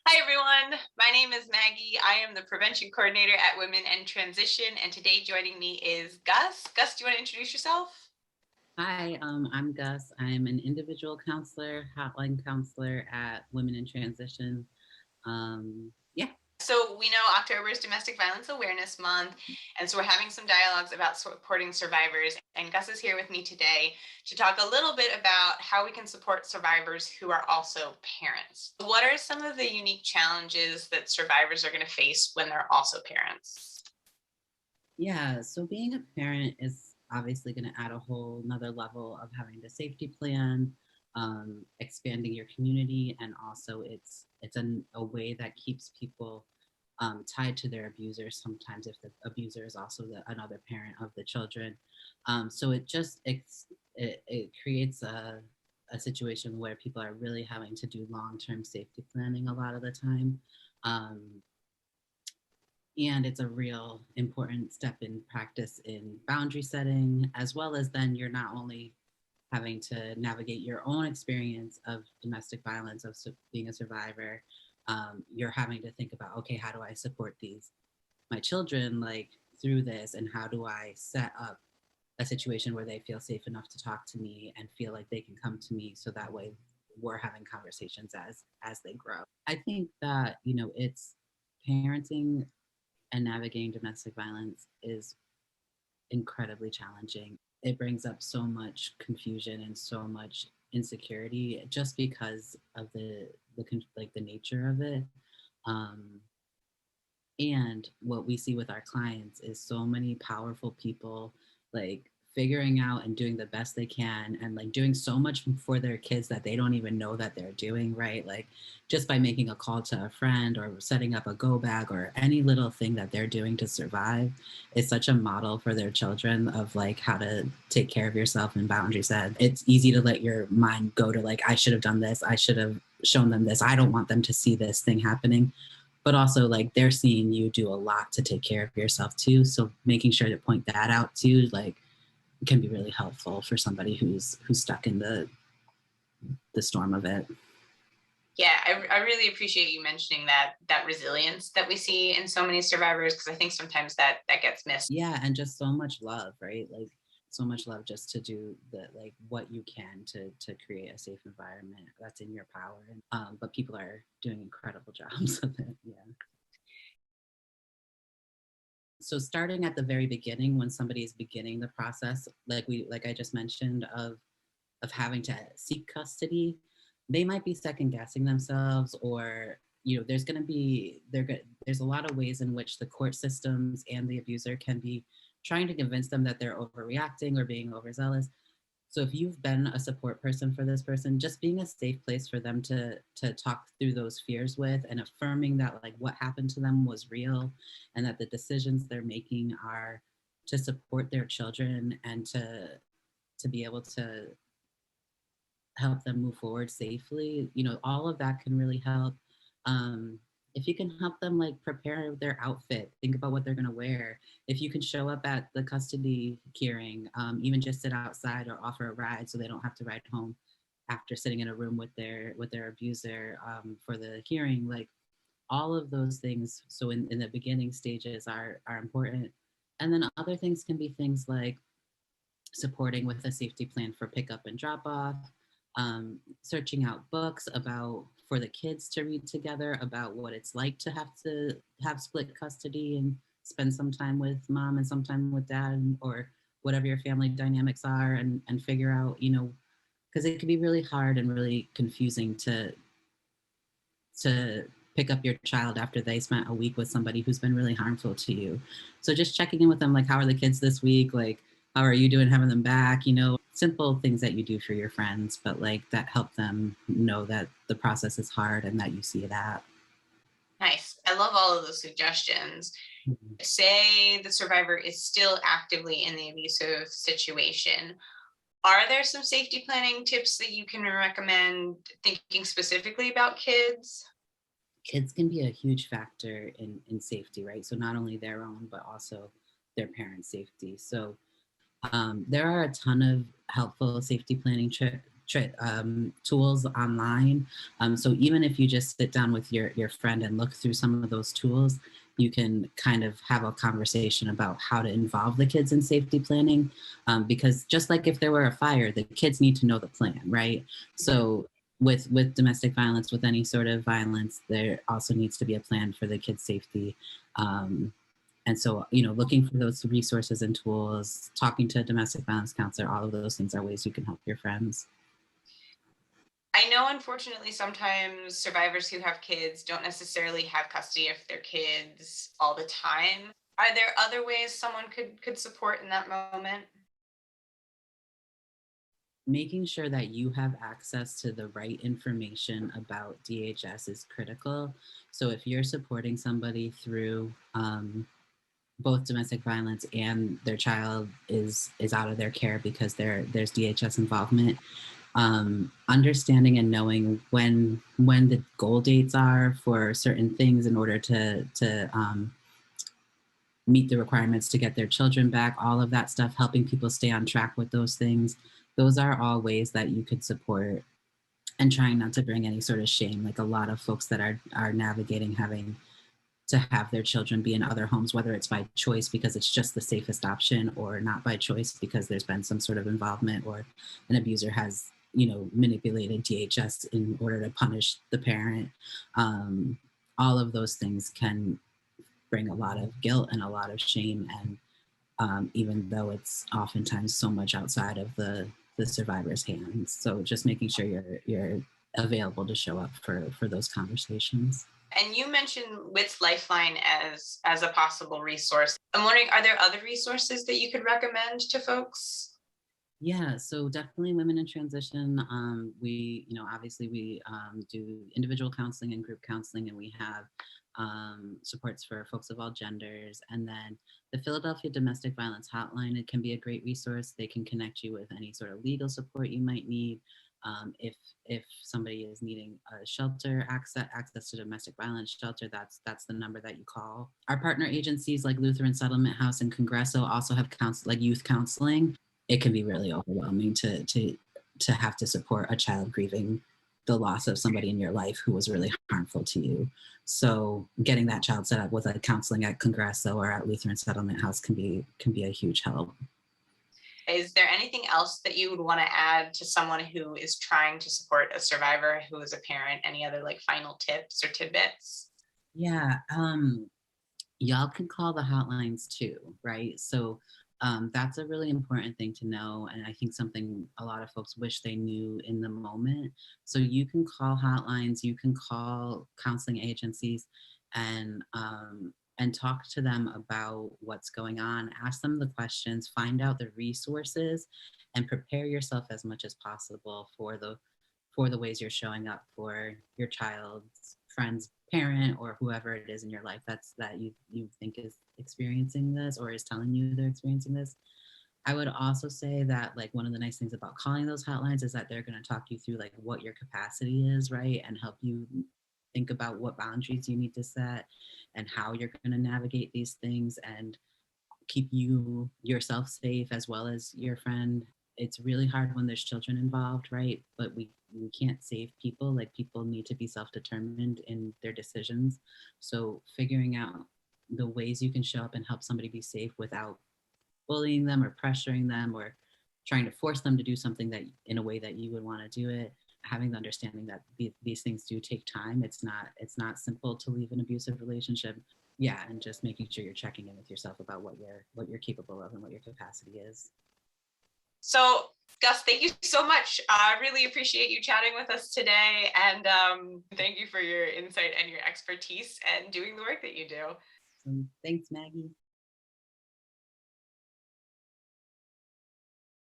Hi, everyone. My name is Maggie. I am the prevention coordinator at Women and Transition. And today joining me is Gus. Gus, do you want to introduce yourself? Hi, I'm Gus. I'm an individual counselor, hotline counselor at Women in Transition. Yeah. So, we know October is Domestic Violence Awareness Month. And so, we're having some dialogues about supporting survivors. And Gus is here with me today to talk a little bit about how we can support survivors who are also parents. What are some of the unique challenges that survivors are going to face when they're also parents? Yeah, so being a parent is obviously going to add a whole another level of having the safety plan, expanding your community, and also a way that keeps people tied to their abusers. Sometimes, if the abuser is also another parent of the children, so it creates a situation where people are really having to do long-term safety planning a lot of the time. Um, and it's a real important step in practice in boundary setting, as well as then you're not only having to navigate your own experience of domestic violence, of being a survivor. You're having to think about, okay, how do I support my children, like, through this, and how do I set up a situation where they feel safe enough to talk to me and feel like they can come to me, so that way we're having conversations as they grow. I think that, it's parenting and navigating domestic violence is incredibly challenging. It brings up so much confusion and so much insecurity just because of the nature of it. Um, and what we see with our clients is so many powerful people, like, figuring out and doing the best they can, and like doing so much for their kids that they don't even know that they're doing, right? Like, just by making a call to a friend or setting up a go bag or any little thing that they're doing to survive is such a model for their children of like how to take care of yourself and boundaries set. It's easy to let your mind go to like, I should have done this, I should have shown them this, I don't want them to see this thing happening, but also like they're seeing you do a lot to take care of yourself too. So making sure to point that out too, like, can be really helpful for somebody who's stuck in the storm of it. Yeah, I really appreciate you mentioning that resilience that we see in so many survivors, because I think sometimes that gets missed. Yeah, and just so much love, right? Like, so much love just to do the like what you can to create a safe environment that's in your power. And but people are doing incredible jobs of it. Yeah. So starting at the very beginning, when somebody is beginning the process, like I just mentioned, of having to seek custody, they might be second guessing themselves, or there's going to be there's a lot of ways in which the court systems and the abuser can be trying to convince them that they're overreacting or being overzealous. So if you've been a support person for this person, just being a safe place for them to talk through those fears with, and affirming that like what happened to them was real, and that the decisions they're making are to support their children and to be able to help them move forward safely. All of that can really help. Um, if you can help them like prepare their outfit, think about what they're going to wear. If you can show up at the custody hearing, even just sit outside or offer a ride so they don't have to ride home after sitting in a room with their abuser for the hearing, like, all of those things. So in the beginning stages are important. And then other things can be things like supporting with a safety plan for pickup and drop off, searching out books about for the kids to read together about what it's like to have split custody and spend some time with mom and some time with dad, or whatever your family dynamics are, and figure out, because it can be really hard and really confusing to pick up your child after they spent a week with somebody who's been really harmful to you. So just checking in with them, like, how are the kids this week? Like, how are you doing having them back? Simple things that you do for your friends, but like that help them know that the process is hard and that you see that. Nice. I love all of those suggestions. Mhm. Say the survivor is still actively in the abusive situation. Are there some safety planning tips that you can recommend, thinking specifically about kids? Kids can be a huge factor in safety, right? So not only their own, but also their parents' safety. So there are a ton of helpful safety planning tools online. So even if you just sit down with your friend and look through some of those tools, you can kind of have a conversation about how to involve the kids in safety planning. Because just like if there were a fire, the kids need to know the plan, right? So with domestic violence, with any sort of violence, there also needs to be a plan for the kids' safety. Um, and so, looking for those resources and tools, talking to a domestic violence counselor, all of those things are ways you can help your friends. I know, unfortunately, sometimes survivors who have kids don't necessarily have custody of their kids all the time. Are there other ways someone could support in that moment? Making sure that you have access to the right information about DHS is critical. So if you're supporting somebody through both domestic violence and their child is out of their care because there's DHS involvement, understanding and knowing when the goal dates are for certain things in order to meet the requirements to get their children back, all of that stuff, helping people stay on track with those things. Those are all ways that you could support, and trying not to bring any sort of shame. Like a lot of folks that are navigating having to have their children be in other homes, whether it's by choice because it's just the safest option, or not by choice because there's been some sort of involvement or an abuser has, manipulated DHS in order to punish the parent. All of those things can bring a lot of guilt and a lot of shame. And even though it's oftentimes so much outside of the survivor's hands. So just making sure you're available to show up for those conversations. And you mentioned WIT's Lifeline as a possible resource. I'm wondering, are there other resources that you could recommend to folks? Yeah, so definitely women in transition. We, obviously we do individual counseling and group counseling, and we have supports for folks of all genders. And then the Philadelphia Domestic Violence Hotline, it can be a great resource. They can connect you with any sort of legal support you might need. If somebody is needing a shelter access to domestic violence shelter, that's the number that you call. Our partner agencies like Lutheran Settlement House and Congresso also have like youth counseling. It can be really overwhelming to have to support a child grieving the loss of somebody in your life who was really harmful to you. So getting that child set up with a counseling at Congresso or at Lutheran Settlement House can be a huge help. Is there anything else that you would want to add to someone who is trying to support a survivor who is a parent? Any other like final tips or tidbits? Yeah, y'all can call the hotlines too, right? So that's a really important thing to know. And I think something a lot of folks wish they knew in the moment. So you can call hotlines, you can call counseling agencies, and talk to them about what's going on, ask them the questions, find out the resources, and prepare yourself as much as possible for the ways you're showing up for your child's friend's parent or whoever it is in your life that you think is experiencing this or is telling you they're experiencing this. I would also say that like one of the nice things about calling those hotlines is that they're going to talk you through like what your capacity is, right? And help you think about what boundaries you need to set and how you're going to navigate these things and keep yourself safe as well as your friend. It's really hard when there's children involved, right? But we can't save people. Like people need to be self-determined in their decisions. So figuring out the ways you can show up and help somebody be safe without bullying them or pressuring them or trying to force them to do something that in a way that you would want to do it, having the understanding that these things do take time. It's not simple to leave an abusive relationship. Yeah, and just making sure you're checking in with yourself about what you're capable of and what your capacity is. So, Gus, thank you so much. I really appreciate you chatting with us today, and thank you for your insight and your expertise and doing the work that you do. So thanks, Maggie.